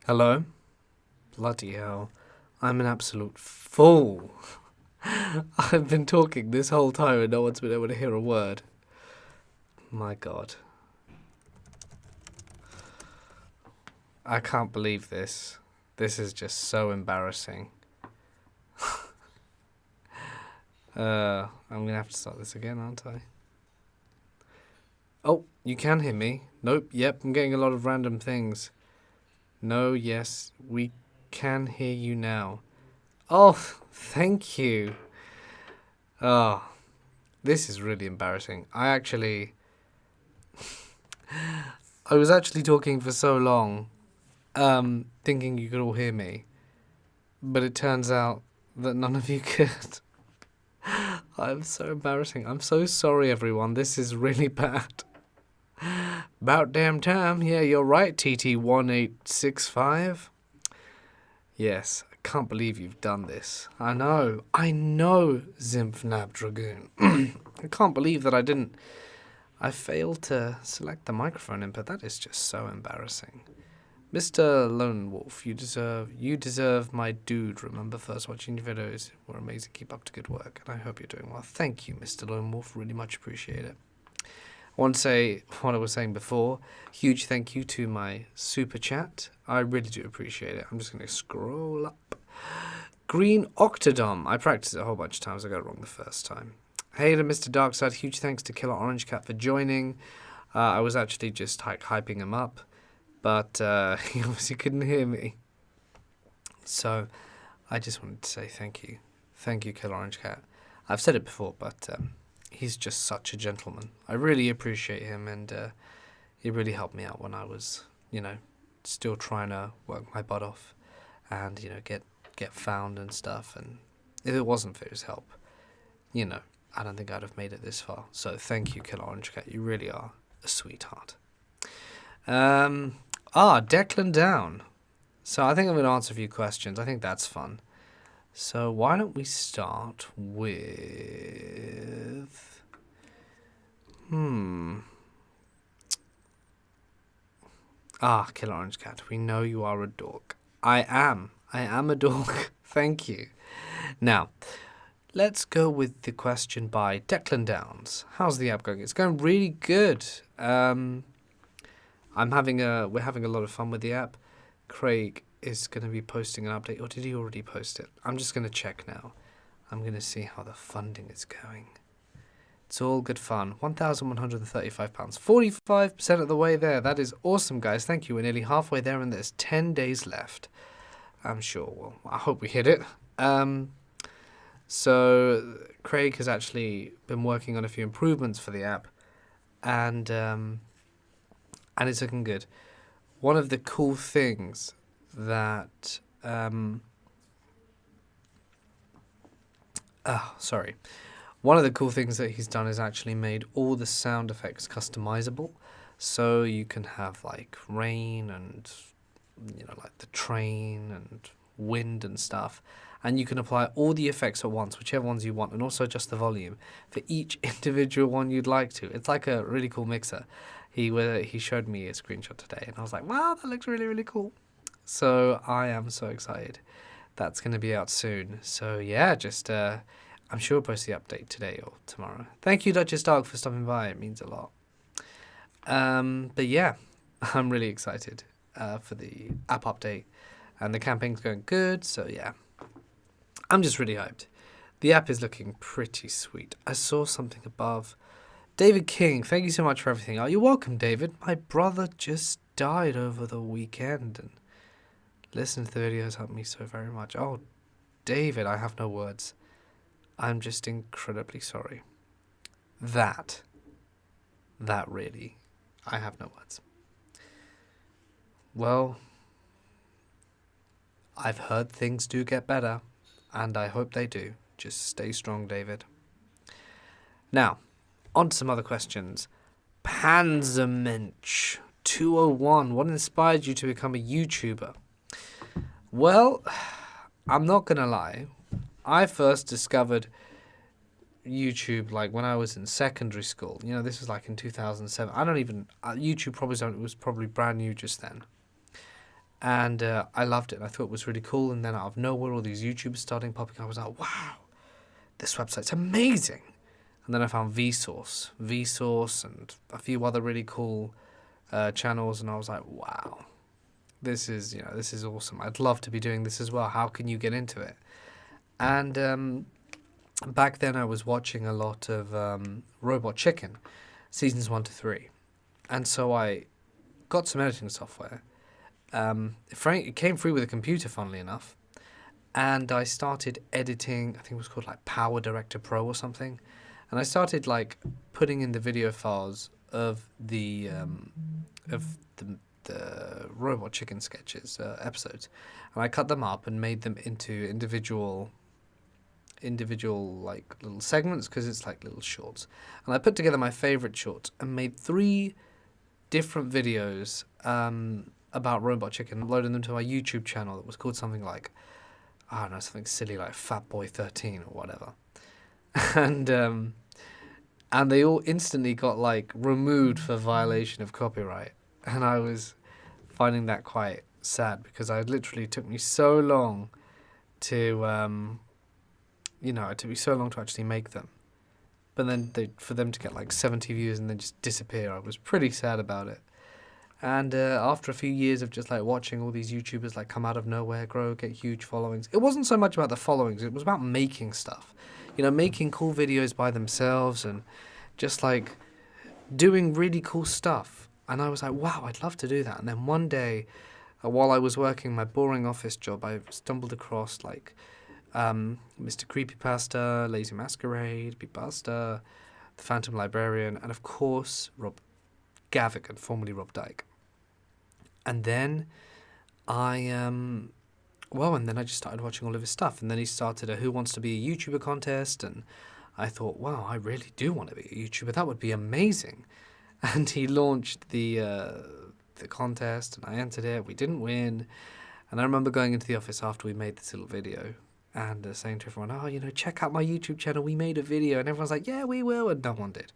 Hello? Bloody hell. I'm an absolute fool. I've been talking this whole time and no one's been able to hear a word. My god. I can't believe this. This is just so embarrassing. I'm gonna have to start this again, aren't I? Oh, you can hear me. Nope, yep, I'm getting a lot of random things. No, yes, we can hear you now. Oh, thank you. Oh, this is really embarrassing. I was actually talking for so long, thinking you could all hear me, but it turns out that none of you could. I'm so embarrassing. I'm so sorry, everyone. This is really bad. About damn time. Yeah, you're right, TT1865. Yes, I can't believe you've done this. I know, Zimphnab Dragoon. I can't believe that I failed to select the microphone input. That is just so embarrassing. Mr. Lone Wolf, you deserve my dude. Remember, first watching your videos were amazing. Keep up the good work, and I hope you're doing well. Thank you, Mr. Lone Wolf. Really much appreciate it. I want to say what I was saying before. Huge thank you to my super chat. I really do appreciate it. I'm just going to scroll up. Green Octodom. I practiced it a whole bunch of times. I got it wrong the first time. Hey to Mr. Darkside. Huge thanks to Killer Orange Cat for joining. I was actually just hyping him up, but he obviously couldn't hear me. So I just wanted to say thank you. Thank you, Killer Orange Cat. I've said it before, but he's just such a gentleman. I really appreciate him, and he really helped me out when I was, still trying to work my butt off and, get found and stuff. And if it wasn't for his help, I don't think I'd have made it this far. So thank you, Killer Orange Cat. You really are a sweetheart. Declan Down. So I think I'm going to answer a few questions. I think that's fun. So why don't we start with... Killer Orange Cat. We know you are a dork. I am a dork. Thank you. Now, let's go with the question by Declan Downs. How's the app going? It's going really good. We're having a lot of fun with the app. Craig is going to be posting an update, or did he already post it? I'm just going to check now. I'm going to see how the funding is going. It's all good fun. £1,135. 45% of the way there. That is awesome, guys. Thank you. We're nearly halfway there, and there's 10 days left. I'm sure. Well, I hope we hit it. So Craig has actually been working on a few improvements for the app, and it's looking good. One of the cool things that one of the cool things that he's done is actually made all the sound effects customizable, so you can have like rain and like the train and wind and stuff, and you can apply all the effects at once, whichever ones you want, and also adjust the volume for each individual one you'd like to. It's like a really cool mixer. He showed me a screenshot today, and I was like, wow, that looks really, really cool. So I am so excited. That's going to be out soon. So yeah, just I'm sure I'll post the update today or tomorrow. Thank you, Duchess Dog, for stopping by. It means a lot. But yeah, I'm really excited for the app update, and the campaign's going good. So yeah, I'm just really hyped. The app is looking pretty sweet. I saw something above. David King, thank you so much for everything. Oh, you're welcome, David. My brother just died over the weekend, and listening to the videos helped me so very much. Oh, David, I have no words. I'm just incredibly sorry. That really, I have no words. Well, I've heard things do get better, and I hope they do. Just stay strong, David. Now, on to some other questions. Panzermensch 201. What inspired you to become a YouTuber? Well, I'm not going to lie. I first discovered YouTube like when I was in secondary school. This was like in 2007. YouTube was probably brand new just then. And I loved it. I thought it was really cool. And then out of nowhere, all these YouTubers starting popping up. I was like, wow, this website's amazing. And then I found Vsauce, and a few other really cool channels. And I was like, wow, this is awesome. I'd love to be doing this as well. How can you get into it? And back then I was watching a lot of Robot Chicken, seasons 1 to 3. And so I got some editing software. It came free with a computer, funnily enough. And I started editing, I think it was called like Power Director Pro or something. And I started like putting in the video files of the Robot Chicken sketches, episodes. And I cut them up and made them into individual like little segments, because it's like little shorts. And I put together my favorite shorts and made 3 different videos about Robot Chicken, uploading them to my YouTube channel that was called something like, I don't know, something silly like Fat Boy 13 or whatever. And they all instantly got like removed for violation of copyright. And I was finding that quite sad, because it literally took me so long to it took me so long to actually make them. But then for them to get like 70 views and then just disappear, I was pretty sad about it. And after a few years of just like watching all these YouTubers like come out of nowhere, grow, get huge followings, it wasn't so much about the followings, it was about making stuff. Making cool videos by themselves and just like doing really cool stuff. And I was like, wow, I'd love to do that. And then one day, while I was working my boring office job, I stumbled across like Mr. Creepypasta, Lazy Masquerade, Beatbuster, The Phantom Librarian, and of course Rob Gavigan, formerly Rob Dyke. And then and then I just started watching all of his stuff. And then he started a Who Wants to Be a YouTuber contest, and I thought, wow, I really do want to be a YouTuber. That would be amazing. And he launched the contest, and I entered it. We didn't win. And I remember going into the office after we made this little video and saying to everyone, oh, check out my YouTube channel. We made a video. And everyone's like, yeah, we will. And no one did.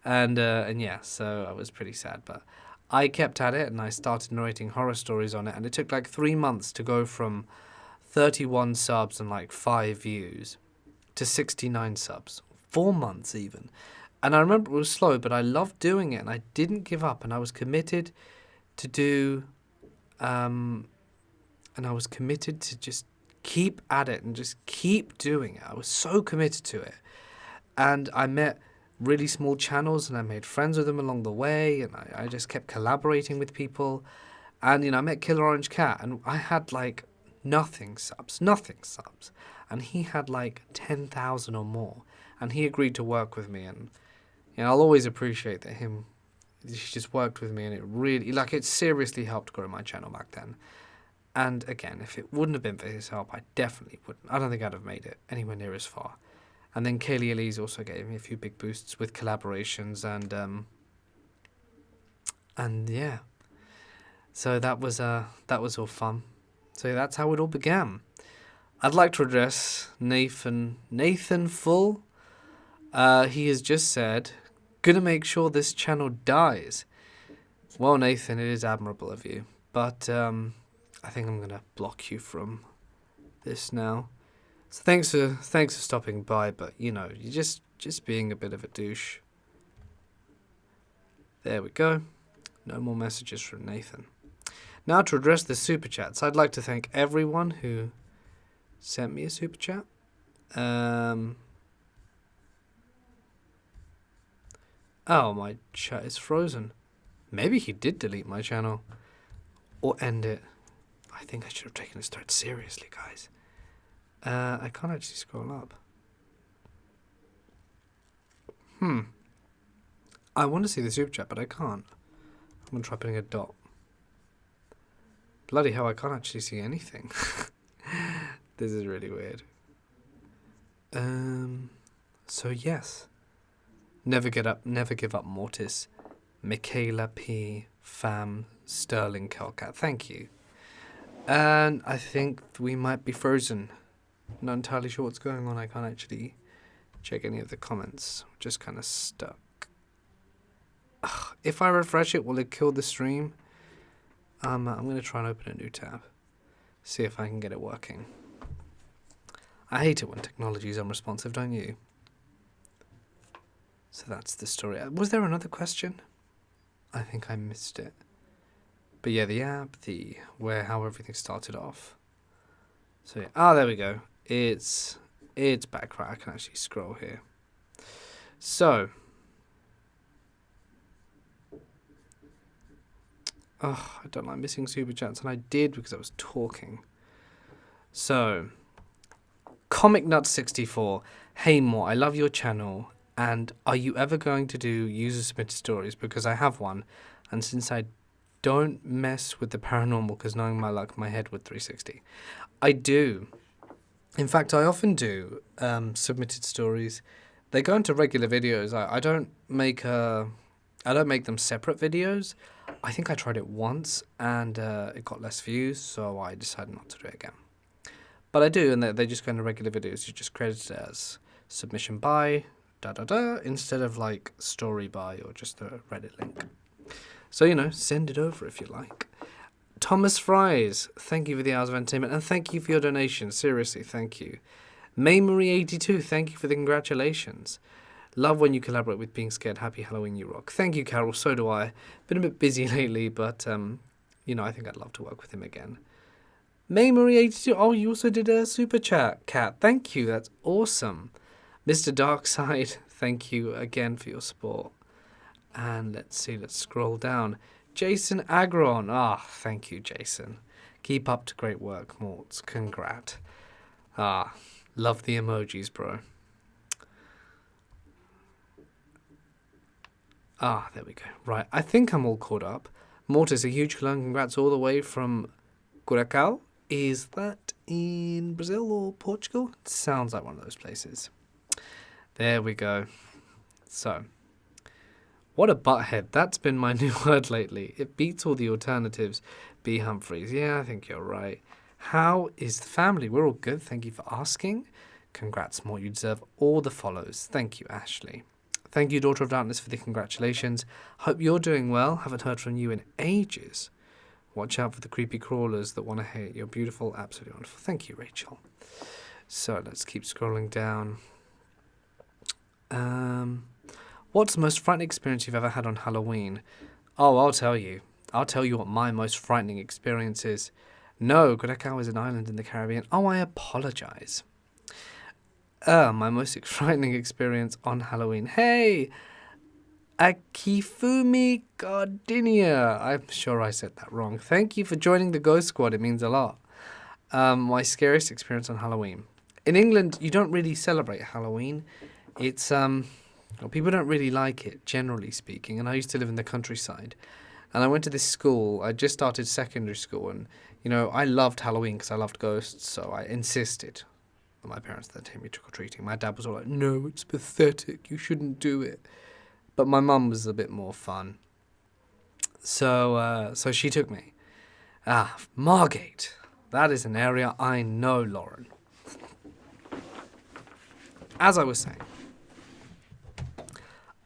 And yeah, so I was pretty sad. But I kept at it, and I started narrating horror stories on it. And it took like 3 months to go from 31 subs and like 5 views to 69 subs. 4 months even. And I remember it was slow, but I loved doing it, and I didn't give up, and I was committed to do, and I was committed to just keep at it and just keep doing it. I was so committed to it. And I met really small channels, and I made friends with them along the way, and I just kept collaborating with people. And, I met Killer Orange Cat, and I had like nothing subs. And he had like 10,000 or more. And he agreed to work with me, and I'll always appreciate that he just worked with me, and it really, it seriously helped grow my channel back then. And again, if it wouldn't have been for his help, I definitely wouldn't. I don't think I'd have made it anywhere near as far. And then Kaylee Elise also gave me a few big boosts with collaborations, and yeah. So that was all fun. So that's how it all began. I'd like to address Nathan Full. He has just said, gonna make sure this channel dies. Well, Nathan, it is admirable of you, but I think I'm gonna block you from this now. So thanks for stopping by, but you're just being a bit of a douche. There we go. No more messages from Nathan. Now to address the super chats, I'd like to thank everyone who sent me a super chat. Oh, my chat is frozen. Maybe he did delete my channel. Or end it. I think I should have taken this thread seriously, guys. I can't actually scroll up. I want to see the super chat, but I can't. I'm going to try putting a dot. Bloody hell, I can't actually see anything. This is really weird. So yes. Never give up, Mortis. Michaela P. Fam. Sterling Kelcat. Thank you. And I think we might be frozen. Not entirely sure what's going on. I can't actually check any of the comments. Just kind of stuck. If I refresh it, will it kill the stream? I'm going to try and open a new tab. See if I can get it working. I hate it when technology is unresponsive, don't you? So that's the story. Was there another question? I think I missed it. But yeah, the app, how everything started off. So yeah, there we go. It's back right. I can actually scroll here. So, I don't like missing super chats, and I did because I was talking. So, Comic Nut 64. Hey Mort, I love your channel. And are you ever going to do user submitted stories? Because I have one, and since I don't mess with the paranormal, because knowing my luck, my head would 360. I do. In fact, I often do submitted stories. They go into regular videos. I don't make them separate videos. I think I tried it once and it got less views, so I decided not to do it again. But I do, and they just go into regular videos. You just credit it as submission by instead of like story by or just a Reddit link. So, send it over if you like. Thomas Fries, thank you for the hours of entertainment, and thank you for your donation. Seriously, thank you. May Marie 82, thank you for the congratulations. Love when you collaborate with Being Scared. Happy Halloween, you rock. Thank you, Carol. So do I. Been a bit busy lately, but I think I'd love to work with him again. May Marie 82. Oh, you also did a super chat, Kat. Thank you. That's awesome. Mr. Darkside, thank you again for your support. And let's see. Let's scroll down. Jason Agron. Thank you, Jason. Keep up to great work, Morts. Congrat. Love the emojis, bro. There we go. Right, I think I'm all caught up. Mortis, a huge congrats all the way from Curacao. Is that in Brazil or Portugal? It sounds like one of those places. There we go. So, what a butthead. That's been my new word lately. It beats all the alternatives. B. Humphreys. Yeah, I think you're right. How is the family? We're all good. Thank you for asking. Congrats, Mort. You deserve all the follows. Thank you, Ashley. Thank you, Daughter of Darkness, for the congratulations. Hope you're doing well. Haven't heard from you in ages. Watch out for the creepy crawlers that want to hate. You're beautiful. Absolutely wonderful. Thank you, Rachel. So let's keep scrolling down. What's the most frightening experience you've ever had on Halloween? Oh, I'll tell you. I'll tell you what my most frightening experience is. No, Curacao is an island in the Caribbean. Oh, I apologize. My most frightening experience on Halloween. Hey! Akifumi Gardinia. I'm sure I said that wrong. Thank you for joining the Ghost Squad. It means a lot. My scariest experience on Halloween. In England, you don't really celebrate Halloween. It's, people don't really like it, generally speaking. And I used to live in the countryside. And I went to this school. I just started secondary school. And, I loved Halloween because I loved ghosts. So I insisted on my parents that take me trick-or-treating. My dad was all like, no, it's pathetic. You shouldn't do it. But my mum was a bit more fun. So she took me. Margate. That is an area I know, Lauren. As I was saying,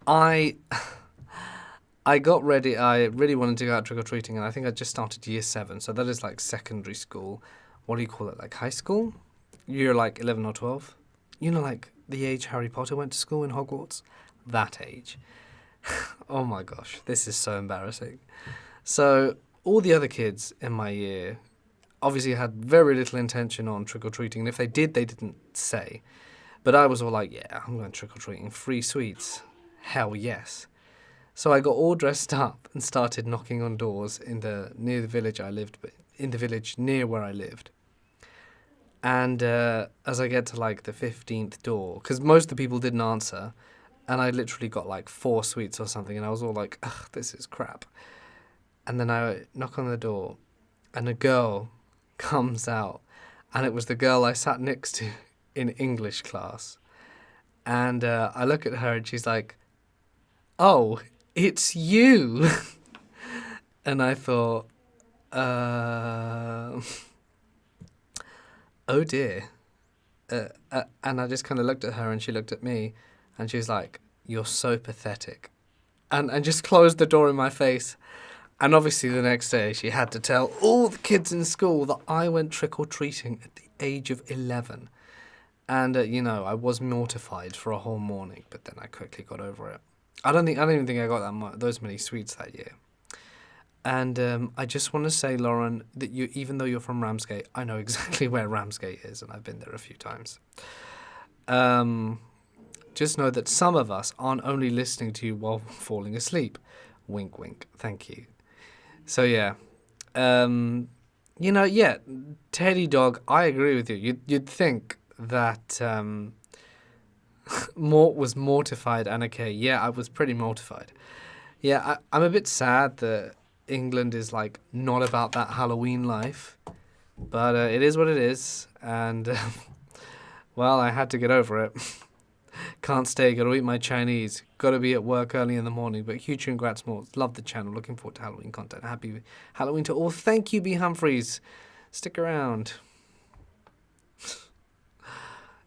I got ready. I really wanted to go out trick-or-treating, and I think I just started year 7. So that is like secondary school. What do you call it? Like high school? You're like 11 or 12. Like the age Harry Potter went to school in Hogwarts. That age. Oh my gosh, this is so embarrassing. So all the other kids in my year obviously had very little intention on trick-or-treating. And if they did, they didn't say. But I was all like, yeah, I'm going trick-or-treating. Free sweets. Hell yes. So I got all dressed up and started knocking on doors near the village I lived, but in the village near where I lived. And as I get to like the 15th door, because most of the people didn't answer, and I literally got like 4 sweets or something, and I was all like, ugh, this is crap. And then I knock on the door, and a girl comes out, and it was the girl I sat next to in English class. And I look at her, and she's like, oh, it's you. And I thought, oh dear. And I just kind of looked at her, and she looked at me, and she's like, you're so pathetic. And just closed the door in my face. And obviously the next day she had to tell all the kids in school that I went trick-or-treating at the age of 11. And, I was mortified for a whole morning, but then I quickly got over it. I don't even think I got those many sweets that year. And I just want to say, Lauren, that even though you're from Ramsgate, I know exactly where Ramsgate is, and I've been there a few times. Just know that some of us aren't only listening to you while falling asleep. Wink, wink. Thank you. So, yeah. Teddy Dog, I agree with you. You'd think that Mort was mortified, and okay, yeah, I was pretty mortified. Yeah, I'm a bit sad that England is, not about that Halloween life. But it is what it is, and, well, I had to get over it. Can't stay, gotta eat my Chinese. Gotta be at work early in the morning. But huge congrats, more. Love the channel. Looking forward to Halloween content. Happy Halloween to all. Thank you, B. Humphreys. Stick around.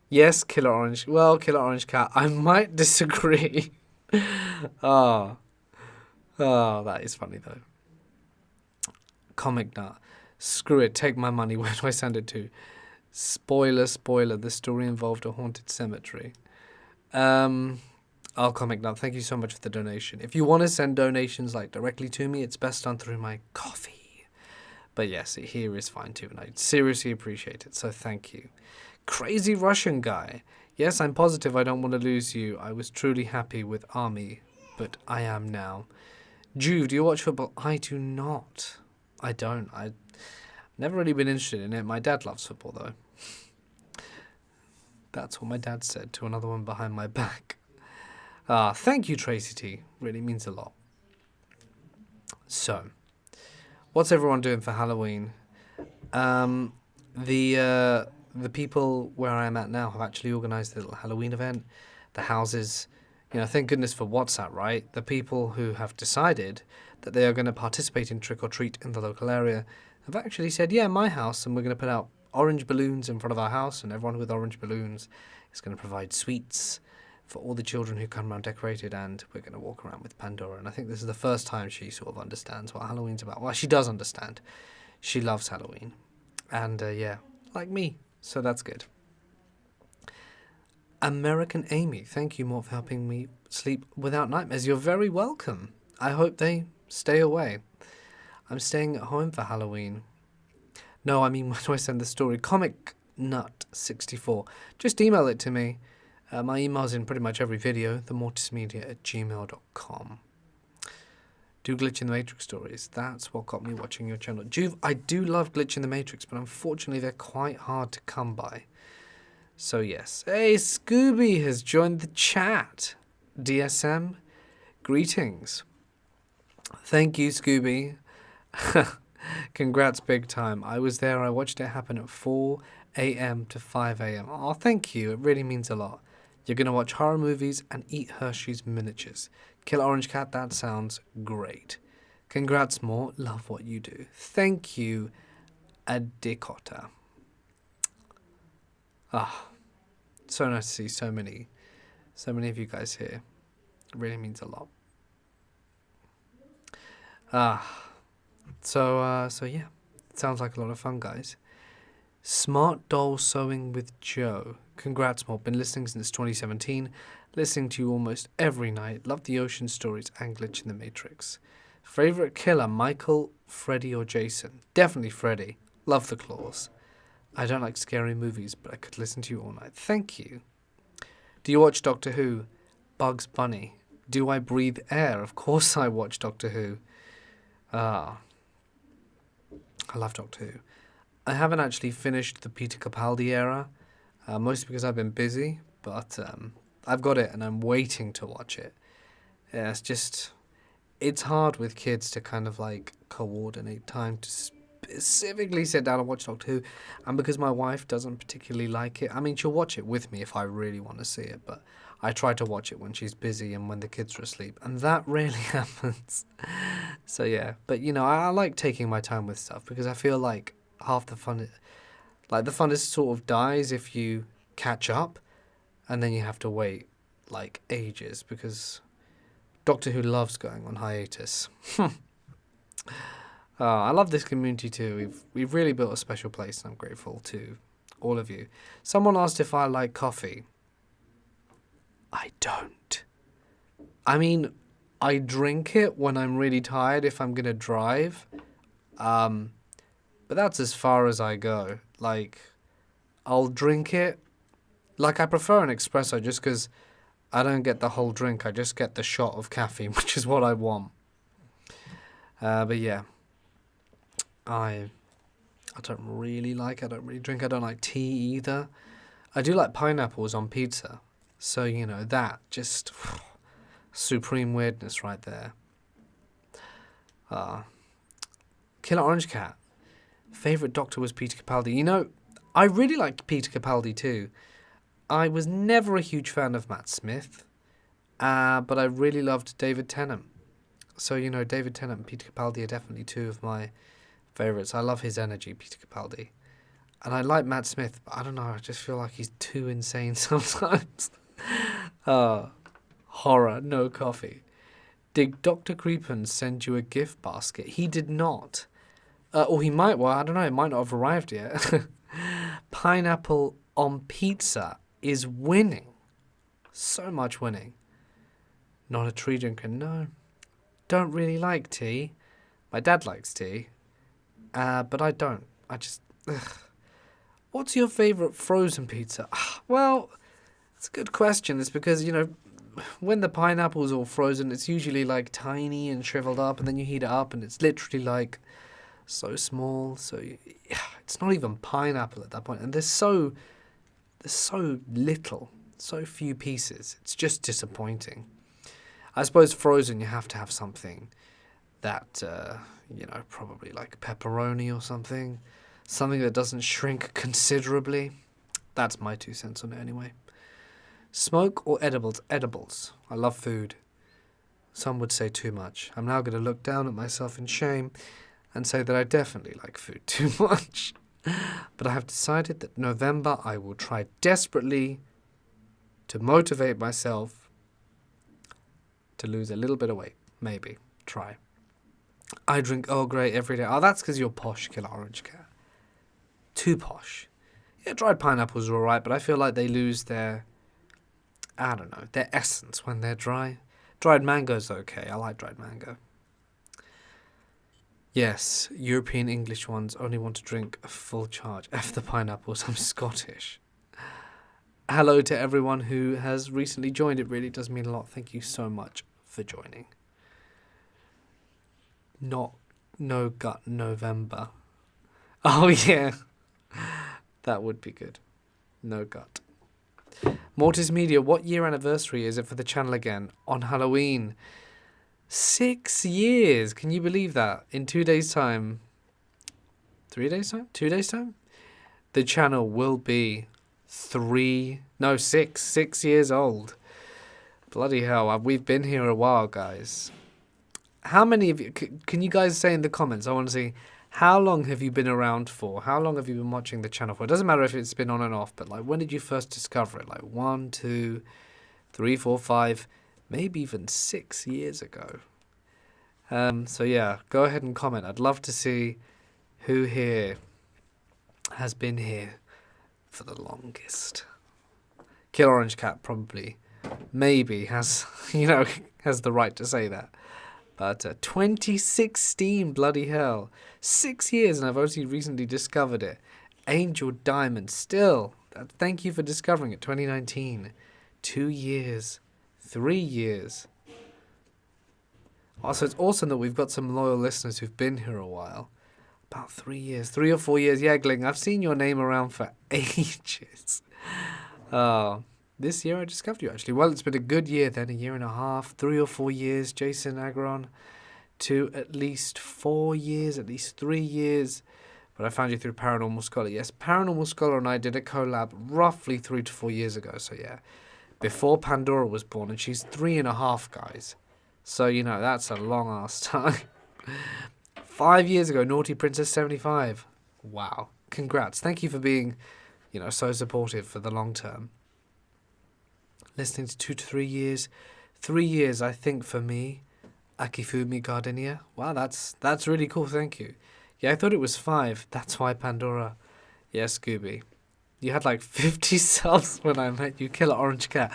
Yes, Killer Orange. Well, Killer Orange Cat, I might disagree. Oh, that is funny, though. Comic Nut. Screw it. Take my money. Where do I send it to? Spoiler. The story involved a haunted cemetery. Comic Nut, thank you so much for the donation. If you want to send donations directly to me, it's best done through my coffee. But yes, here is fine too, and I seriously appreciate it, so thank you. Crazy Russian guy. Yes, I'm positive I don't want to lose you. I was truly happy with Army, but I am now. Juve, do you watch football? I do not. I don't. I've never really been interested in it. My dad loves football, though. That's what my dad said to another one behind my back. Thank you, Tracy T. Really means a lot. So, what's everyone doing for Halloween? The people where I am at now have actually organised a little Halloween event. The houses, thank goodness for WhatsApp, right? The people who have decided that they are going to participate in Trick or Treat in the local area have actually said, yeah, my house, and we're going to put out orange balloons in front of our house, and everyone with orange balloons is going to provide sweets for all the children who come around decorated, and we're going to walk around with Pandora. And I think this is the first time she sort of understands what Halloween's about. Well, she does understand. She loves Halloween. And, like me. So that's good. American Amy, thank you, Mort, for helping me sleep without nightmares. You're very welcome. I hope they stay away. I'm staying at home for Halloween. No, I mean, when do I send the story? Comic Nut 64. Just email it to me. My email's in pretty much every video. themortismedia@gmail.com. Do Glitch in the Matrix stories. That's what got me watching your channel. Juve, I do love Glitch in the Matrix, but unfortunately they're quite hard to come by. So yes. Hey, Scooby has joined the chat. DSM, greetings. Thank you, Scooby. Congrats big time. I was there. I watched it happen at 4 a.m. to 5 a.m. Oh, thank you. It really means a lot. You're going to watch horror movies and eat Hershey's miniatures. Kill Orange Cat, that sounds great. Congrats, more. Love what you do. Thank you, Adikota. So nice to see so many of you guys here. It really means a lot. So yeah, it sounds like a lot of fun, guys. Smart Doll Sewing with Joe. Congrats, Mob. Been listening since 2017. Listening to you almost every night. Love the ocean stories and Glitch in the Matrix. Favorite killer, Michael, Freddy, or Jason? Definitely Freddy. Love the claws. I don't like scary movies, but I could listen to you all night. Thank you. Do you watch Doctor Who? Bugs Bunny. Do I breathe air? Of course I watch Doctor Who. I love Doctor Who. I haven't actually finished the Peter Capaldi era, mostly because I've been busy, but I've got it and I'm waiting to watch it. Yeah, it's hard with kids to kind of coordinate time to specifically sit down and watch Doctor Who, and because my wife doesn't particularly like it, I mean, she'll watch it with me if I really want to see it, but I try to watch it when she's busy and when the kids are asleep, and that rarely happens. So yeah, but I like taking my time with stuff because I feel like half the fun, the fun is sort of dies if you catch up, and then you have to wait ages because Doctor Who loves going on hiatus. I love this community too. We've really built a special place, and I'm grateful to all of you. Someone asked if I like coffee. I don't. I mean, I drink it when I'm really tired if I'm gonna drive. But that's as far as I go. Like, I'll drink it. Like, I prefer an espresso just because I don't get the whole drink. I just get the shot of caffeine, which is what I want. But yeah, I don't really drink. I don't like tea either. I do like pineapples on pizza. So, that just supreme weirdness right there. Killer Orange Cat. Favorite doctor was Peter Capaldi. I really liked Peter Capaldi too. I was never a huge fan of Matt Smith, but I really loved David Tennant. So, David Tennant and Peter Capaldi are definitely two of my favourites. I love his energy, Peter Capaldi. And I like Matt Smith, but I don't know, I just feel like he's too insane sometimes. Horror, no coffee. Did Dr. Creepin send you a gift basket? He did not. Or he might, well, I don't know, it might not have arrived yet. Pineapple on pizza is winning. So much winning. Not a tea drinker, no. Don't really like tea. My dad likes tea. But I don't. I just... Ugh. What's your favourite frozen pizza? Well, it's a good question. It's because, when the pineapple's all frozen, it's usually like tiny and shriveled up, and then you heat it up and it's literally like so small. So it's not even pineapple at that point. And there's so little, so few pieces. It's just disappointing. I suppose frozen, you have to have something that, probably like pepperoni or something. Something that doesn't shrink considerably. That's my 2 cents on it anyway. Smoke or edibles? Edibles. I love food. Some would say too much. I'm now going to look down at myself in shame and say that I definitely like food too much. But I have decided that November I will try desperately to motivate myself to lose a little bit of weight. Maybe. Try. I drink Earl Grey every day. Oh, that's because you're posh, Killer Orange Cat. Too posh. Yeah, dried pineapples are alright, but I feel like they lose their essence when they're dry. Dried mango's okay. I like dried mango. Yes, European English ones only want to drink a full charge. F the pineapples, I'm Scottish. Hello to everyone who has recently joined. It really does mean a lot. Thank you so much for joining. No gut November. Oh yeah. That would be good. No gut. Mortis Media, what year anniversary is it for the channel again? On Halloween. 6 years. Can you believe that? In 2 days' time. 3 days' time? 2 days' time? The channel will be 6 years old. Bloody hell. We've been here a while, guys. How many of you... Can you guys say in the comments? I want to see... How long have you been around for? How long have you been watching the channel for? It doesn't matter if it's been on and off, but like, when did you first discover it? Like 1, 2, 3, 4, 5, maybe even 6 years ago. So yeah, go ahead and comment. I'd love to see who here has been here for the longest. Kill Orange Cat probably, maybe has, has the right to say that. But 2016, bloody hell. 6 years and I've only recently discovered it. Angel Diamond, still. Thank you for discovering it. 2019. 2 years. 3 years. Also, it's awesome that we've got some loyal listeners who've been here a while. About 3 years. 3 or 4 years. Yeah, Gling, I've seen your name around for ages. This year I discovered you, actually. Well, it's been a good year then, 1.5 years, 3 or 4 years, Jason Agron, to at least 4 years, at least 3 years. But I found you through Paranormal Scholar. Yes, Paranormal Scholar and I did a collab roughly 3 to 4 years ago. So yeah, before Pandora was born, and she's 3.5, guys. So, that's a long-ass time. 5 years ago, Naughty Princess 75. Wow. Congrats. Thank you for being, so supportive for the long term. Listening to 2 to 3 years. 3 years, I think, for me, Akifumi Gardenia. Wow, that's really cool. Thank you. Yeah, I thought it was 5. That's why Pandora. Yes, Scooby. You had like 50 subs when I met you, Killer Orange Cat.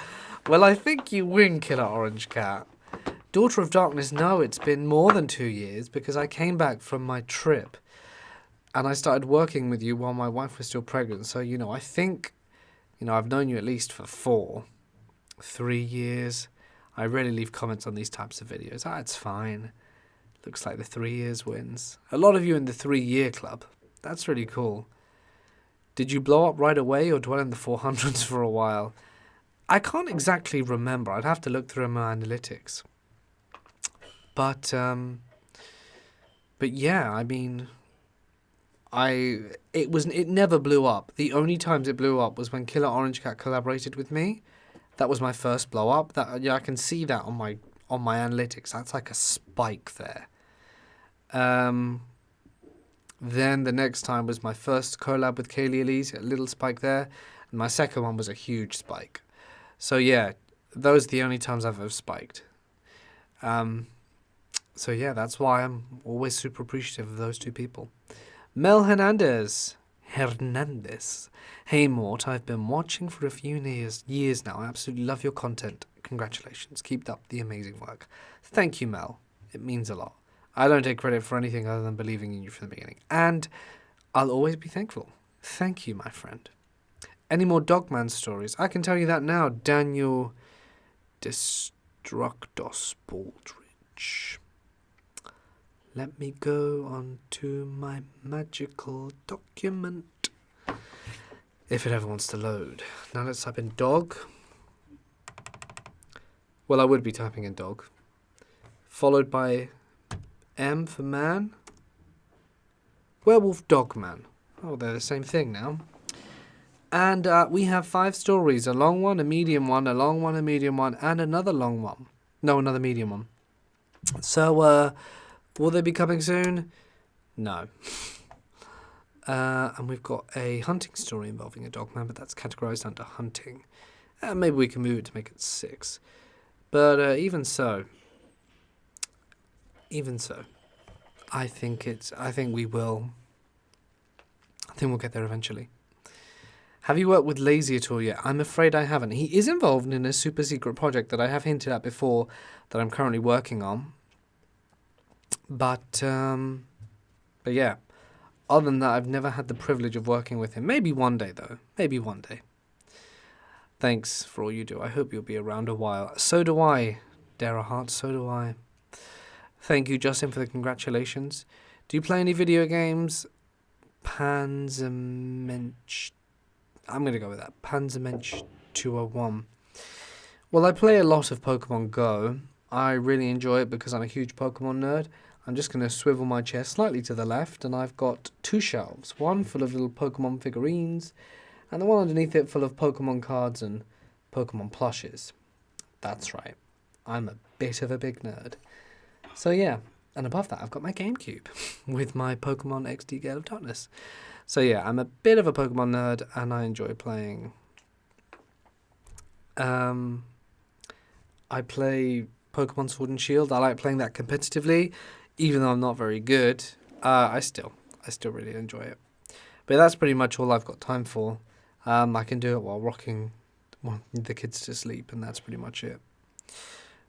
Well, I think you win, Killer Orange Cat. Daughter of Darkness, no, it's been more than 2 years because I came back from my trip and I started working with you while my wife was still pregnant. So, I think, I've known you at least for 3 years. I rarely leave comments on these types of videos. It's fine. Looks like the 3 years wins. A lot of you in the 3-year club. That's really cool. Did you blow up right away or dwell in the 400s for a while? I can't exactly remember. I'd have to look through my analytics. But yeah, I mean, it never blew up. The only times it blew up was when Killer Orange Cat collaborated with me. That was my first blow up. I can see that on my analytics. That's like a spike there. Then the next time was my first collab with Kaylee Elise, a little spike there, and my second one was a huge spike. So yeah, those are the only times I've ever spiked. So yeah, that's why I'm always super appreciative of those 2 people. Mel Hernandez. Hey Mort, I've been watching for a few years now. I absolutely love your content. Congratulations. Keep up the amazing work. Thank you, Mel. It means a lot. I don't take credit for anything other than believing in you from the beginning. And I'll always be thankful. Thank you, my friend. Any more Dogman stories? I can tell you that now. Daniel Destructos Baldridge. Let me go on to my magical document. If it ever wants to load. Now let's type in dog. Well, I would be typing in dog. Followed by M for man. Werewolf Dogman. Oh, they're the same thing now. And we have 5 stories. A long one, a medium one, a long one, a medium one, and another long one. No, another medium one. So, will they be coming soon? No. And we've got a hunting story involving a dogman, but that's categorized under hunting. Maybe we can move it to make it 6. But even so, I think we'll get there eventually. Have you worked with Lazy at all yet? I'm afraid I haven't. He is involved in a super secret project that I have hinted at before that I'm currently working on. But yeah, other than that, I've never had the privilege of working with him. Maybe one day, though. Maybe one day. Thanks for all you do. I hope you'll be around a while. So do I, Dara Hart. So do I. Thank you, Justin, for the congratulations. Do you play any video games? Panzermensch. I'm going to go with that. Panzermensch 201. Well, I play a lot of Pokemon Go. I really enjoy it because I'm a huge Pokemon nerd. I'm just going to swivel my chair slightly to the left, and I've got 2 shelves. One full of little Pokemon figurines, and the one underneath it full of Pokemon cards and Pokemon plushes. That's right. I'm a bit of a big nerd. So yeah, and above that I've got my GameCube with my Pokemon XD Gale of Darkness. So yeah, I'm a bit of a Pokemon nerd and I enjoy playing. I play Pokemon Sword and Shield. I like playing that competitively, even though I'm not very good. I still really enjoy it. But that's pretty much all I've got time for. I can do it while rocking the kids to sleep, and that's pretty much it.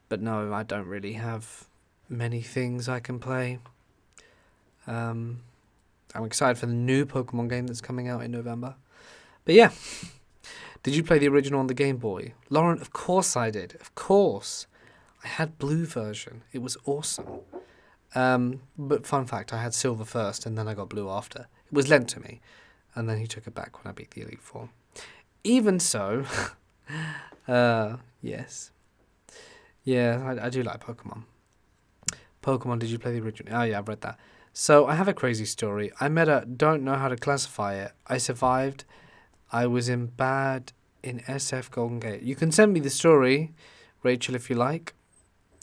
But no, I don't really have many things I can play. I'm excited for the new Pokemon game that's coming out in November. But yeah, did you play the original on the Game Boy? Lauren, of course I did. Of course. I had blue version. It was awesome. But fun fact, I had silver first and then I got blue after. It was lent to me. And then he took it back when I beat the Elite Four. Even so, yes. Yeah, I do like Pokemon. Pokemon, did you play the original? Oh yeah, I've read that. So I have a crazy story. I met a, don't know how to classify it. I survived. I was in SF Golden Gate. You can send me the story, Rachel, if you like.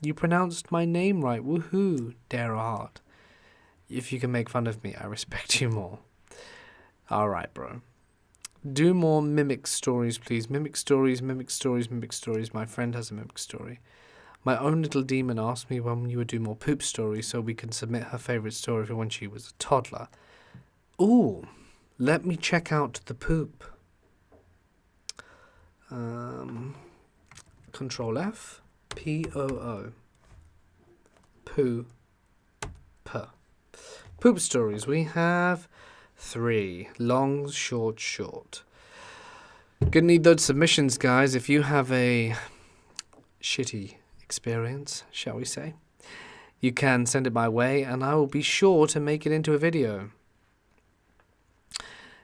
You pronounced my name right. Woohoo, Dara Hart. If you can make fun of me, I respect you more. Alright, bro. Do more mimic stories, please. Mimic stories, mimic stories, mimic stories. My friend has a mimic story. My own little demon asked me when you would do more poop stories so we can submit her favourite story for when she was a toddler. Ooh, let me check out the poop. Control F, P-O-O. Poo, P. Poop stories. We have 3. Long, short, short. Gonna need those submissions, guys. If you have a shitty experience, shall we say, you can send it my way and I will be sure to make it into a video.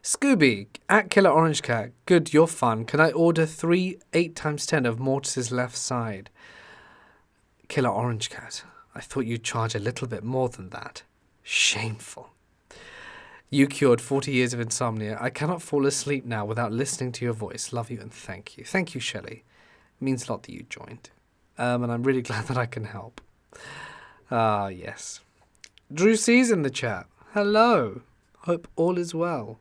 Scooby, at Killer Orange Cat. Good, you're fun. Can I order 3 8x10 of Mortis's left side? Killer Orange Cat, I thought you'd charge a little bit more than that. Shameful. You cured 40 years of insomnia. I cannot fall asleep now without listening to your voice. Love you and thank you. Thank you, Shelley. It means a lot that you joined. And I'm really glad that I can help. Ah, yes. Drew C's in the chat. Hello. Hope all is well.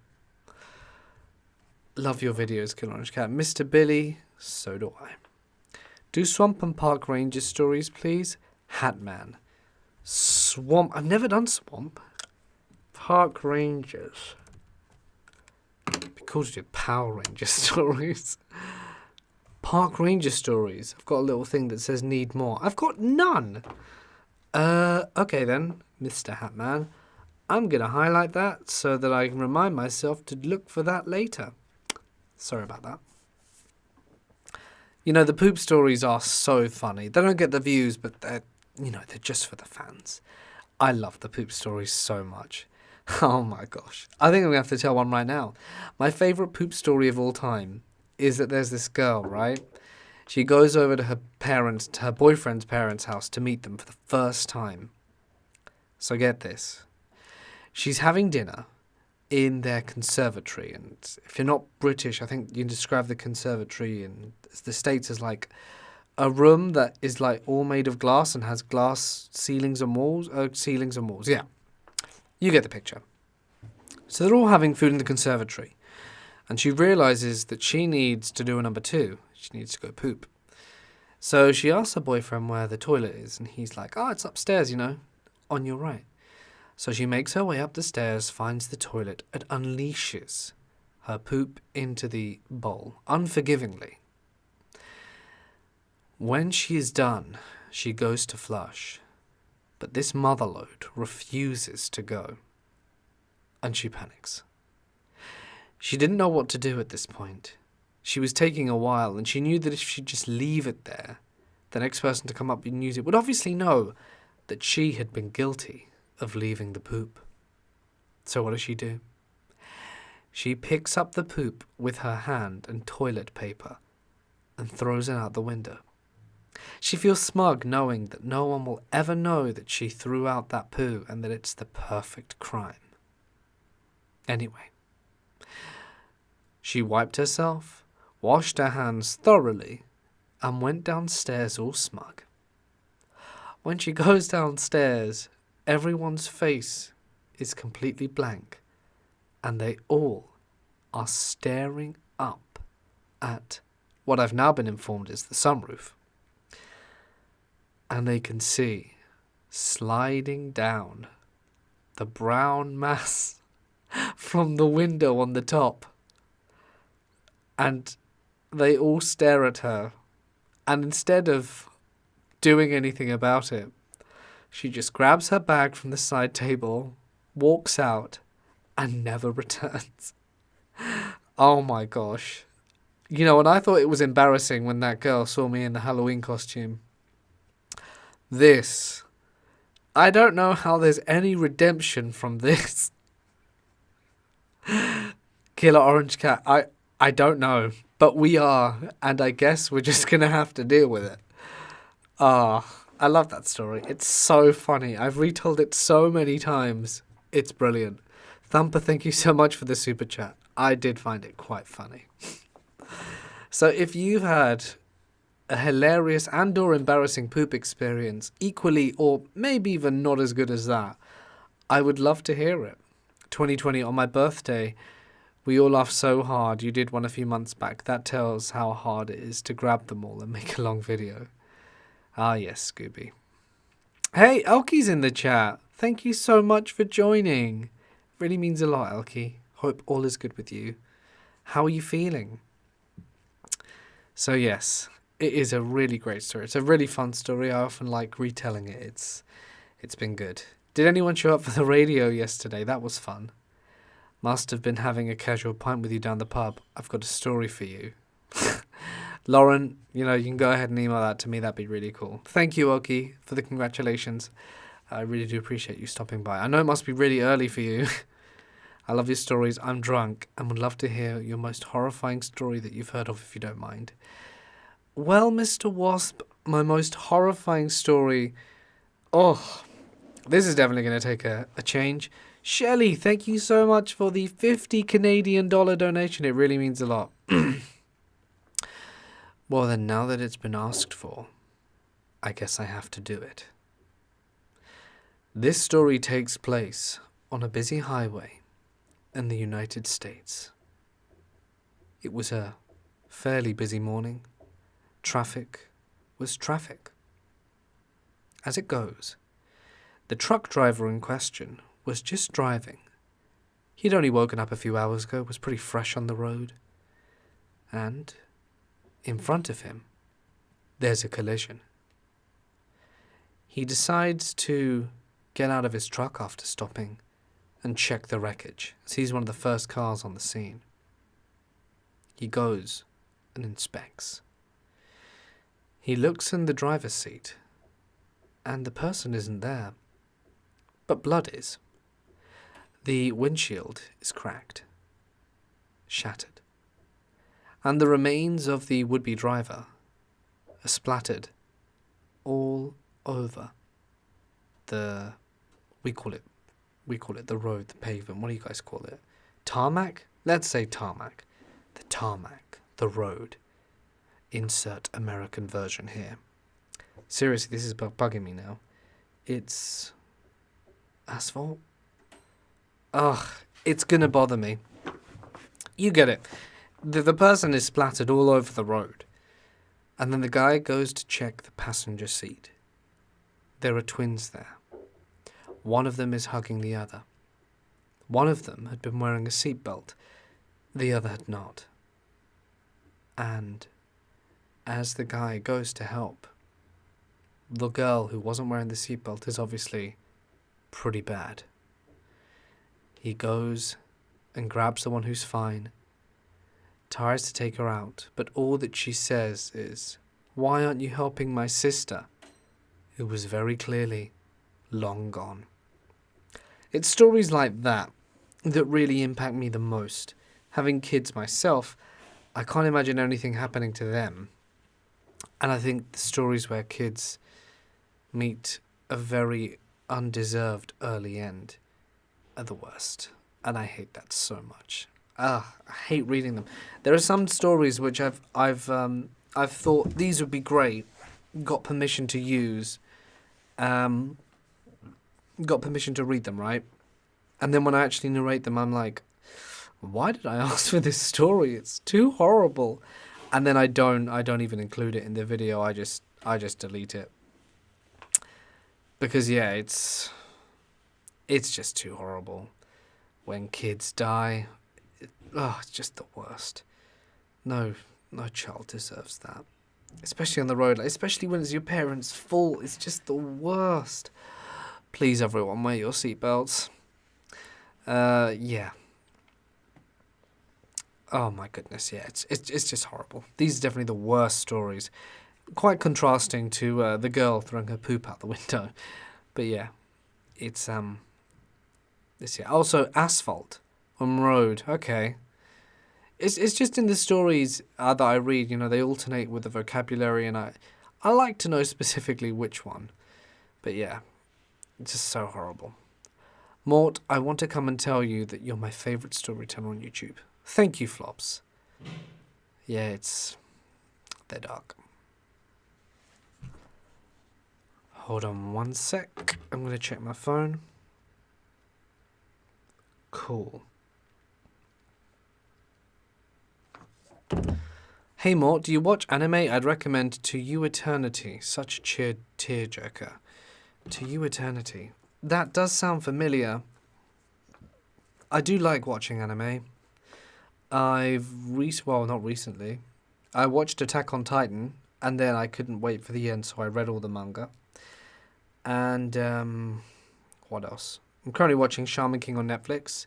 Love your videos, Killer Orange Cat. Mr. Billy, so do I. Do Swamp and Park Ranger stories, please. Hatman. Swamp. I've never done Swamp. Park Rangers. It'd be cool to do Power Ranger stories. Park Ranger stories. I've got a little thing that says need more. I've got none. Okay then, Mr. Hatman. I'm going to highlight that so that I can remind myself to look for that later. Sorry about that. You know, the poop stories are so funny. They don't get the views, but they're just for the fans. I love the poop stories so much. Oh my gosh. I think I'm going to have to tell one right now. My favourite poop story of all time is that there's this girl, right? She goes over to her boyfriend's parents' house to meet them for the first time. So get this. She's having dinner in their conservatory, and if you're not British, I think you can describe the conservatory in the States as like a room that is like all made of glass and has glass ceilings and walls. Yeah, you get the picture. So they're all having food in the conservatory, and she realizes that she needs to do a number 2. She needs to go poop. So she asks her boyfriend where the toilet is, and he's like, "Oh, it's upstairs, on your right." So she makes her way up the stairs, finds the toilet, and unleashes her poop into the bowl, unforgivingly. When she is done, she goes to flush, but this motherlode refuses to go, and she panics. She didn't know what to do at this point. She was taking a while, and she knew that if she'd just leave it there, the next person to come up and use it would obviously know that she had been guilty of leaving the poop. So what does she do? She picks up the poop with her hand and toilet paper and throws it out the window. She feels smug knowing that no one will ever know that she threw out that poo and that it's the perfect crime. Anyway, she wiped herself, washed her hands thoroughly, and went downstairs all smug. When she goes downstairs, everyone's face is completely blank, and they all are staring up at what I've now been informed is the sunroof. And they can see, sliding down, the brown mass from the window on the top. And they all stare at her, and instead of doing anything about it, she just grabs her bag from the side table, walks out, and never returns. Oh my gosh. And I thought it was embarrassing when that girl saw me in the Halloween costume. I don't know how there's any redemption from this. Killer Orange Cat, I don't know, but we are, and I guess we're just going to have to deal with it. I love that story. It's so funny. I've retold it so many times. It's brilliant. Thumper, thank you so much for the super chat. I did find it quite funny. So if you've had a hilarious and or embarrassing poop experience, equally or maybe even not as good as that, I would love to hear it. 2020, on my birthday, we all laughed so hard. You did one a few months back. That tells how hard it is to grab them all and make a long video. Ah, yes, Scooby. Hey, Elky's in the chat. Thank you so much for joining. Really means a lot, Elky. Hope all is good with you. How are you feeling? So yes, it is a really great story. It's a really fun story. I often like retelling it. It's been good. Did anyone show up for the radio yesterday? That was fun. Must have been having a casual pint with you down the pub. I've got a story for you. Lauren, you can go ahead and email that to me. That'd be really cool. Thank you, Oki, for the congratulations. I really do appreciate you stopping by. I know it must be really early for you. I love your stories. I'm drunk and would love to hear your most horrifying story that you've heard of, if you don't mind. Well, Mr. Wasp, my most horrifying story... Oh, this is definitely going to take a change. Shelley, thank you so much for the $50 Canadian donation. It really means a lot. Well, then, now that it's been asked for, I guess I have to do it. This story takes place on a busy highway in the United States. It was a fairly busy morning. Traffic was traffic. As it goes, the truck driver in question was just driving. He'd only woken up a few hours ago, was pretty fresh on the road. And in front of him, there's a collision. He decides to get out of his truck after stopping and check the wreckage, as he's one of the first cars on the scene. He goes and inspects. He looks in the driver's seat, and the person isn't there, but blood is. The windshield is cracked, shattered, and the remains of the would-be driver are splattered all over the, we call it the road, the pavement. What do you guys call it? Tarmac? Let's say tarmac. The tarmac, the road. Insert American version here. Seriously, this is bugging me now. It's asphalt. Ugh, it's gonna bother me. You get it. The person is splattered all over the road. And then the guy goes to check the passenger seat. There are twins there. One of them is hugging the other. One of them had been wearing a seatbelt. The other had not. And as the guy goes to help, the girl who wasn't wearing the seatbelt is obviously pretty bad. He goes and grabs the one who's fine, tries to take her out, but all that she says is, "Why aren't you helping my sister?" who was very clearly long gone. It's stories like that that really impact me the most. Having kids myself, I can't imagine anything happening to them. And I think the stories where kids meet a very undeserved early end are the worst. And I hate that so much. I hate reading them. There are some stories which I've thought these would be great, got permission to use, got permission to read them, right? And then when I actually narrate them, I'm like, why did I ask for this story? It's too horrible. And then I don't even include it in the video. I just delete it. Because yeah, it's just too horrible. When kids die, it's just the worst. No child deserves that. Especially on the road, especially when it's your parents' fault. It's just the worst. Please, everyone, wear your seatbelts. Yeah. Oh my goodness, yeah, it's just horrible. These are definitely the worst stories. Quite contrasting to the girl throwing her poop out the window. But yeah, it's yeah. Also, asphalt on road. Okay. It's just in the stories that I read, they alternate with the vocabulary, and I like to know specifically which one. But yeah, it's just so horrible. Mort, I want to come and tell you that you're my favourite storyteller on YouTube. Thank you, Flops. Yeah, they're dark. Hold on one sec. I'm going to check my phone. Cool. Hey Mort, do you watch anime? I'd recommend To You Eternity. Such a tearjerker. To You Eternity. That does sound familiar. I do like watching anime. Not recently. I watched Attack on Titan, and then I couldn't wait for the end, so I read all the manga. And what else? I'm currently watching Shaman King on Netflix.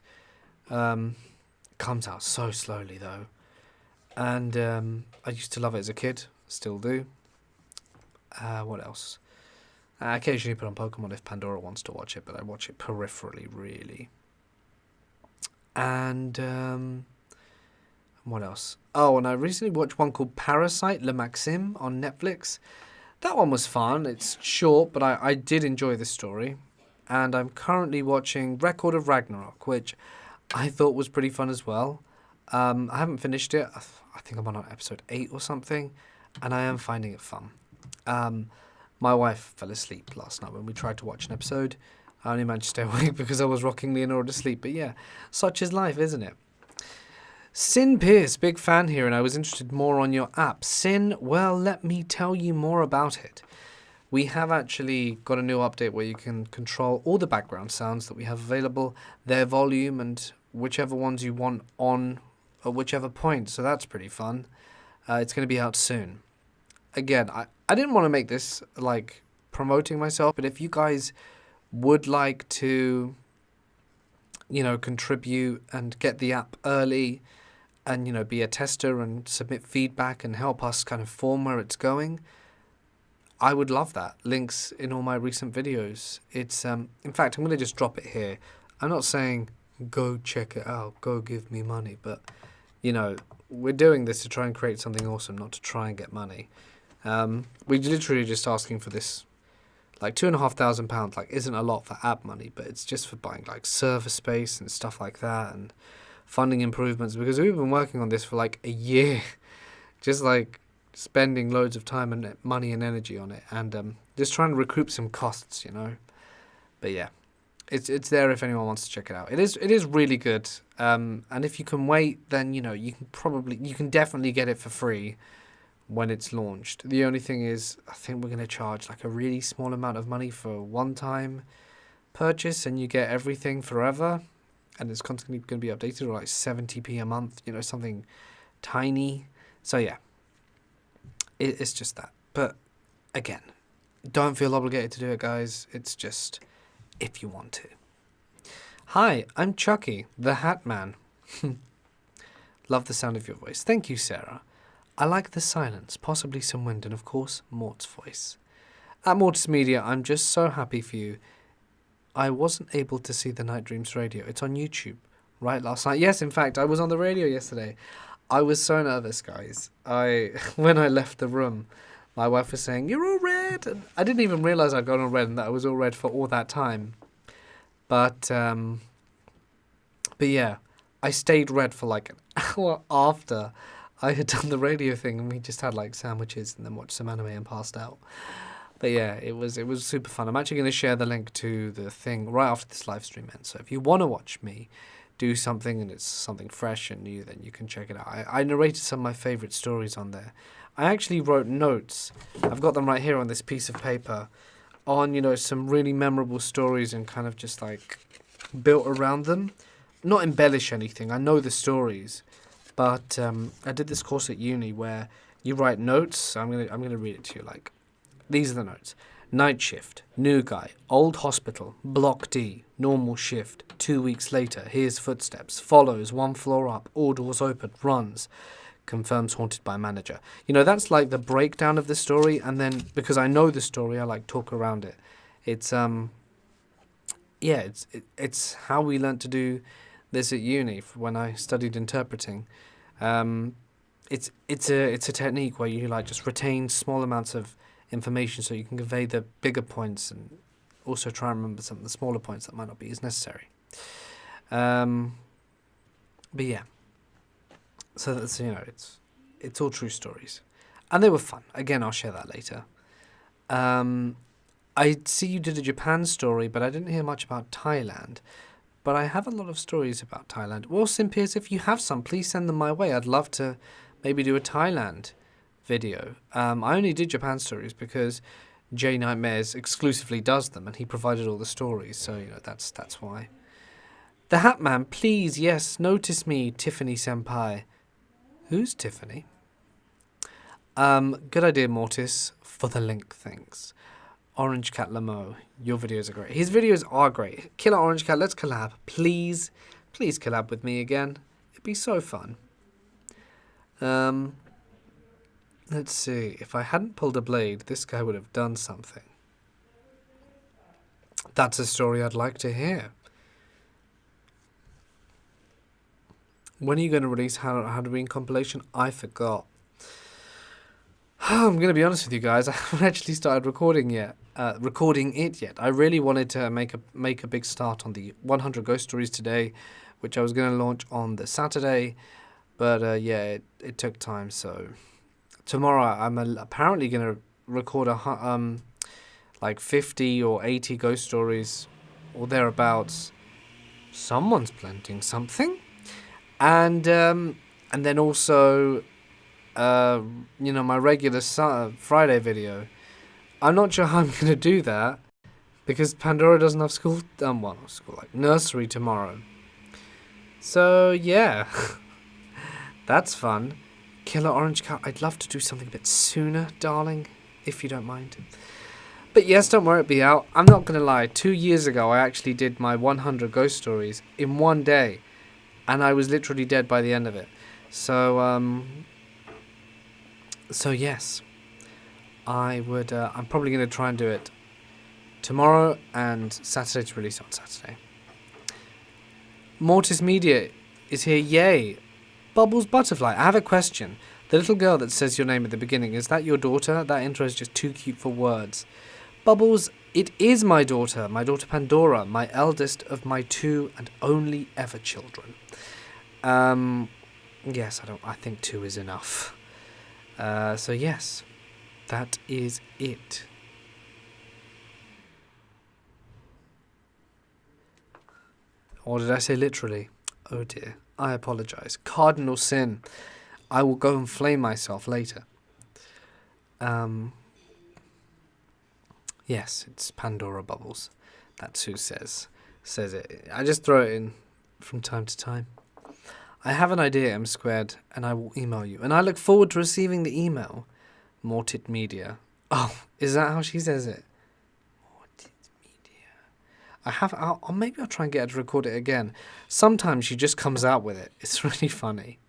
Comes out so slowly though, and I used to love it as a kid, still do. What else? I occasionally put on Pokemon if Pandora wants to watch it, but I watch it peripherally, really. And what else? Oh, and I recently watched one called Parasite Le Maxime on Netflix. That one was fun. It's short, but I did enjoy the story. And I'm currently watching Record of Ragnarok, which I thought was pretty fun as well. I haven't finished it. I think I'm on episode 8 or something, and I am finding it fun. My wife fell asleep last night when we tried to watch an episode. I only managed to stay awake because I was rocking Leonora to sleep. But yeah, such is life, isn't it? Sin Pierce, big fan here, and I was interested more on your app. Sin, well, let me tell you more about it. We have actually got a new update where you can control all the background sounds that we have available, their volume, and whichever ones you want on at whichever point. So that's pretty fun. It's going to be out soon. Again, I didn't want to make this like promoting myself, but if you guys would like to, contribute and get the app early and, be a tester and submit feedback and help us kind of form where it's going, I would love that. Links in all my recent videos. It's in fact, I'm going to just drop it here. I'm not saying go check it out, go give me money, but we're doing this to try and create something awesome, not to try and get money. We're literally just asking for this, like £2,500, like isn't a lot for app money, but it's just for buying like server space and stuff like that and funding improvements, because we've been working on this for like a year, just like spending loads of time and money and energy on it, and just trying to recoup some costs, But yeah, it's there if anyone wants to check it out. It is really good. And if you can wait, then you can definitely get it for free when it's launched. The only thing is, I think we're going to charge like a really small amount of money for a one-time purchase, and you get everything forever, and it's constantly going to be updated, or like 70p a month, something tiny. So yeah, it's just that. But again, don't feel obligated to do it, guys. It's just if you want to. Hi, I'm Chucky, the Hat Man. Love the sound of your voice. Thank you, Sarah. I like the silence, possibly some wind, and of course, Mort's voice. At Mortis Media, I'm just so happy for you. I wasn't able to see the Night Dreams radio. It's on YouTube, right, last night? Yes, in fact, I was on the radio yesterday. I was so nervous, guys. When I left the room, my wife was saying, "You're all red." And I didn't even realise I'd gone all red and that I was all red for all that time. But yeah, I stayed red for like an hour after I had done the radio thing, and we just had like sandwiches and then watched some anime and passed out. But yeah, it was super fun. I'm actually going to share the link to the thing right after this live stream ends. So if you want to watch me do something and it's something fresh and new, then you can check it out. I narrated some of my favourite stories on there. I actually wrote notes. I've got them right here on this piece of paper on, some really memorable stories, and kind of just like built around them. Not embellish anything. I know the stories. But I did this course at uni where you write notes. So I'm gonna read it to you. Like, these are the notes: night shift, new guy, old hospital, block D, normal shift. 2 weeks later, hears footsteps, follows 1 floor up, all doors open, runs, confirms haunted by manager. That's like the breakdown of the story, and then because I know the story, I like talk around it. It's it's how we learnt to do this at uni when I studied interpreting. It's a technique where you like just retain small amounts of information so you can convey the bigger points, and also try and remember some of the smaller points that might not be as necessary. But yeah, so that's it's all true stories, and they were fun. Again, I'll share that later. I see you did a Japan story, but I didn't hear much about Thailand. But I have a lot of stories about Thailand. Well, Simpiers, if you have some, please send them my way. I'd love to Maybe do a Thailand video. I only did Japan stories because J Nightmares exclusively does them, and he provided all the stories. So that's why. The Hat Man, please, yes, notice me, Tiffany Senpai. Who's Tiffany? Good idea, Mortis, for the link, thanks. Orange Cat Lamo, your videos are great. His videos are great. Killer Orange Cat, let's collab. Please, please collab with me again. It'd be so fun. Let's see. If I hadn't pulled a blade, this guy would have done something. That's a story I'd like to hear. When are you going to release Halloween compilation? I forgot. I'm going to be honest with you guys. I haven't actually started recording it yet. I really wanted to make a big start on the 100 ghost stories today, which I was going to launch on the Saturday, but it took time. So tomorrow I'm apparently going to record like 50 or 80 ghost stories or thereabouts. Someone's planting something, and then also. My regular Friday video. I'm not sure how I'm going to do that because Pandora doesn't have school, nursery tomorrow. So, yeah, that's fun. Killer Orange Cat, I'd love to do something a bit sooner, darling, if you don't mind. But yes, don't worry, it'll be out. I'm not going to lie, 2 years ago I actually did my 100 ghost stories in one day, and I was literally dead by the end of it. So yes, I'm probably going to try and do it tomorrow and Saturday to release on Saturday. Mortis Media is here, yay. Bubbles Butterfly, I have a question. The little girl that says your name at the beginning, is that your daughter? That intro is just too cute for words. Bubbles, it is my daughter Pandora, my eldest of my 2 and only ever children. Yes, I think 2 is enough. So yes, that is it. Or did I say literally? Oh dear, I apologize. Cardinal sin. I will go and flame myself later. Yes, it's Pandora Bubbles. That's who says it. I just throw it in from time to time. I have an idea, M squared, and I will email you. And I look forward to receiving the email. Mortit Media. Oh, is that how she says it? Mortit Media. Maybe I'll try and get her to record it again. Sometimes she just comes out with it. It's really funny.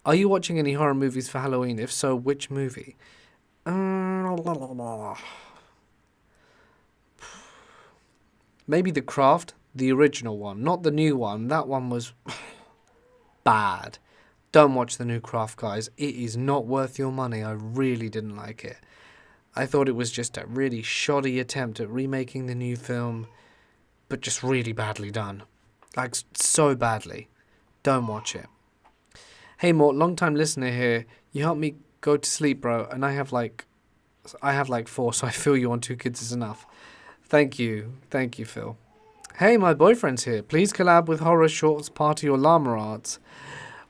Are you watching any horror movies for Halloween? If so, which movie? Maybe The Craft, the original one, not the new one. That one was bad. Don't watch the new Craft, guys. It is not worth your money. I really didn't like it. I thought it was just a really shoddy attempt at remaking the new film, but just really badly done. Like, so badly. Don't watch it. Hey, Mort, long-time listener here. You helped me go to sleep, bro, and I have like 4, so I feel you on 2 kids is enough. Thank you, Phil. Hey, my boyfriend's here. Please collab with Horror Shorts Party or Llama Arts.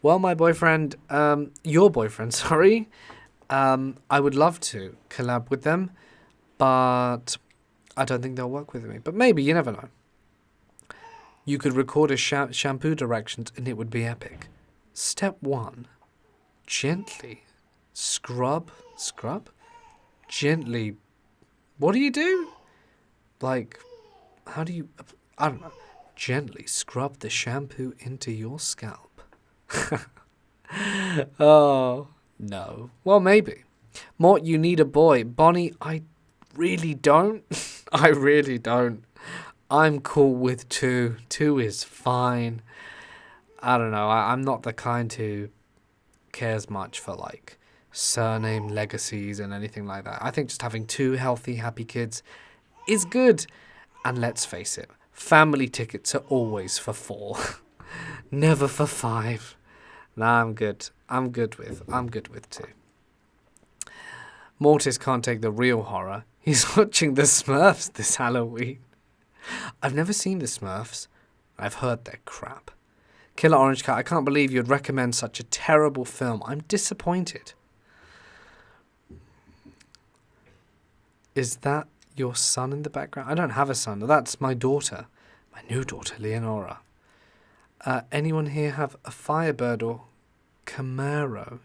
Well, my boyfriend, your boyfriend, sorry. I would love to collab with them, but I don't think they'll work with me. But maybe, you never know. You could record a shampoo directions and it would be epic. Step 1. Gently scrub? Gently. What do you do? Like, how do you... I don't know. Gently scrub the shampoo into your scalp. Oh, no. Well, maybe. Mort, you need a boy. Bonnie, I really don't. I really don't. I'm cool with 2. 2 is fine. I don't know. I'm not the kind who cares much for, like, surname legacies and anything like that. I think just having 2 healthy, happy kids is good. And let's face it, family tickets are always for 4. Never for 5. Nah, I'm good. I'm good with 2. Mortis can't take the real horror. He's watching the Smurfs this Halloween. I've never seen the Smurfs. I've heard they're crap. Killer Orange Cat, I can't believe you'd recommend such a terrible film. I'm disappointed. Is that your son in the background? I don't have a son. That's my daughter. My new daughter, Leonora. Anyone here have a Firebird or Camaro?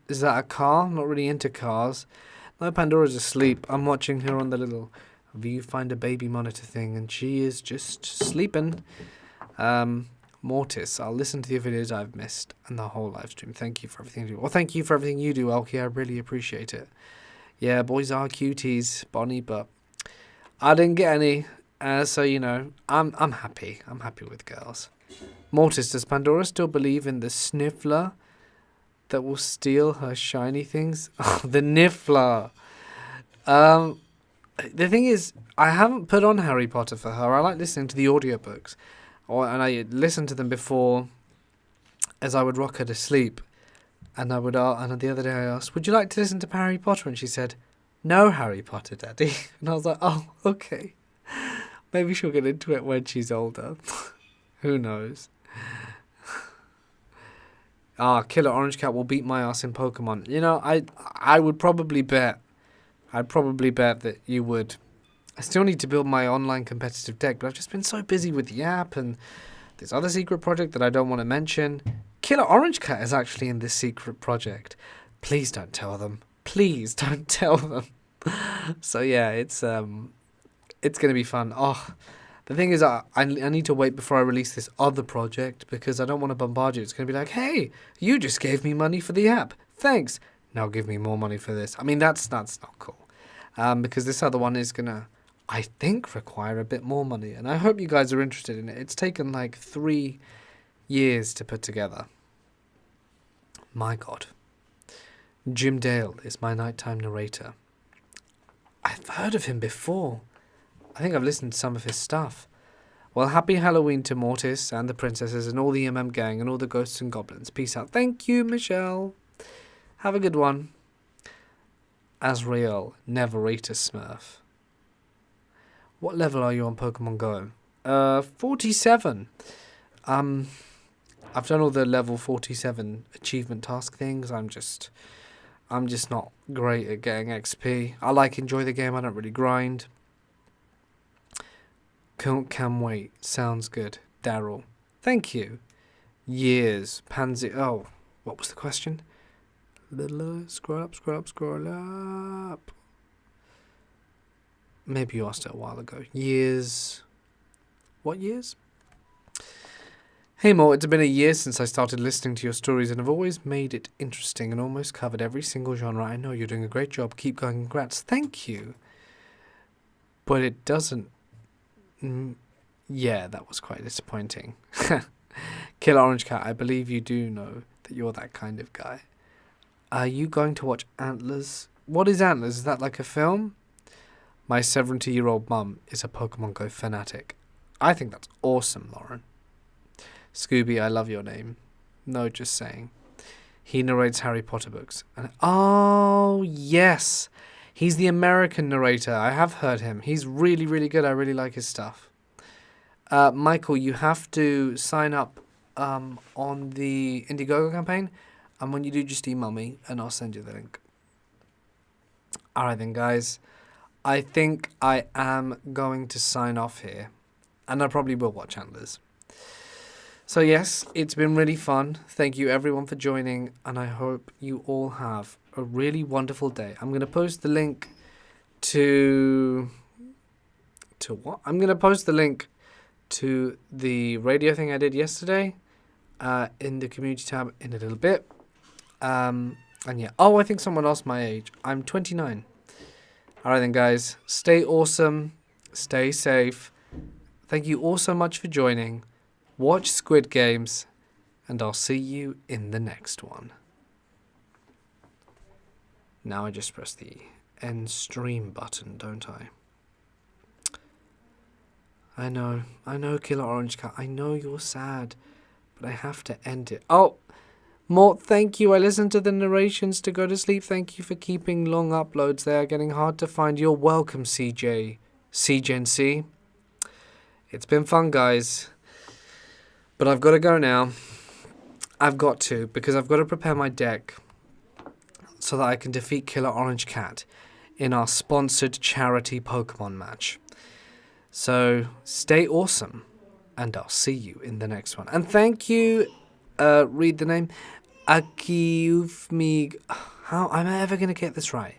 Is that a car? I'm not really into cars. No, Pandora's asleep. I'm watching her on the little viewfinder baby monitor thing, and she is just sleeping. Mortis, I'll listen to the videos I've missed and the whole live stream. Thank you for everything you do. Well, thank you for everything you do, Elkie. I really appreciate it. Yeah, boys are cuties, Bonnie, but I didn't get any. So, you know, I'm happy. I'm happy with girls. Mortis, does Pandora still believe in the sniffler that will steal her shiny things? Oh, the niffler. The thing is, I haven't put on Harry Potter for her. I like listening to the audiobooks. And I listened to them before as I would rock her to sleep. And I would, and the other day I asked, would you like to listen to Harry Potter? And she said, no Harry Potter, Daddy. And I was like, oh, okay. Maybe she'll get into it when she's older. Who knows? Killer Orange Cat will beat my ass in Pokemon. You know, I would probably bet. I'd probably bet that you would. I still need to build my online competitive deck, but I've just been so busy with the app and this other secret project that I don't want to mention. Killer Orange Cat is actually in this secret project. Please don't tell them. Please don't tell them. So yeah, it's going to be fun. Oh, the thing is, I need to wait before I release this other project because I don't want to bombard you. It's going to be like, hey, you just gave me money for the app. Thanks. Now give me more money for this. I mean, that's not cool. Because this other one is going to, I think, require a bit more money. And I hope you guys are interested in it. It's taken like 3 years to put together. My God. Jim Dale is my nighttime narrator. I've heard of him before. I think I've listened to some of his stuff. Well, happy Halloween to Mortis and the princesses and all the gang and all the ghosts and goblins. Peace out. Thank you, Michelle. Have a good one. Asriel, never ate a Smurf. What level are you on Pokemon Go? 47. I've done all the level 47 achievement task things. I'm just not great at getting XP. I enjoy the game. I don't really grind. Can't wait. Sounds good. Daryl. Thank you. Years. Pansy. Oh, what was the question? Scroll up. Maybe you asked it a while ago. Years. What years? Hey Mo, it's been a year since I started listening to your stories and I've always made it interesting and almost covered every single genre. I know you're doing a great job. Keep going. Congrats. Thank you. But it doesn't... Yeah, that was quite disappointing. Killer Orange Cat, I believe you do know that you're that kind of guy. Are you going to watch Antlers? What is Antlers? Is that like a film? My 70-year-old mum is a Pokemon Go fanatic. I think that's awesome, Lauren. Scooby, I love your name. No, just saying. He narrates Harry Potter books. Oh, yes. He's the American narrator. I have heard him. He's really, really good. I really like his stuff. Michael, you have to sign up on the Indiegogo campaign. And when you do, just email me and I'll send you the link. Alright then, guys. I think I am going to sign off here. And I probably will watch Antlers. So yes, it's been really fun. Thank you everyone for joining. And I hope you all have a really wonderful day. I'm going to post the link to what? I'm going to post the link to the radio thing I did yesterday in the community tab in a little bit. And yeah. Oh, I think someone asked my age. I'm 29. Alright then, guys. Stay awesome. Stay safe. Thank you all so much for joining. Watch Squid Games. And I'll see you in the next one. Now I just press the end stream button, don't I? I know, Killer Orange Cat. I know you're sad. But I have to end it. Oh! Mort, thank you. I listened to the narrations to go to sleep. Thank you for keeping long uploads. They are getting hard to find. You're welcome, CJ. CGNC. It's been fun, guys. But I've got to go now. I've got to, because I've got to prepare my deck so that I can defeat Killer Orange Cat in our sponsored charity Pokemon match. So stay awesome, and I'll see you in the next one. And thank you, read the name, Akifumi. How am I ever going to get this right?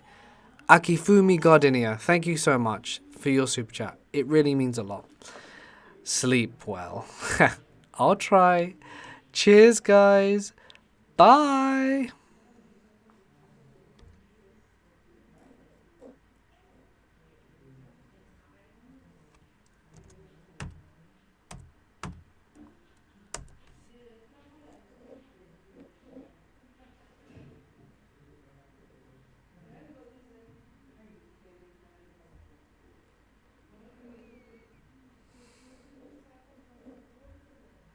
Akifumi Gardenia. Thank you so much for your super chat. It really means a lot. Sleep well. I'll try. Cheers, guys. Bye.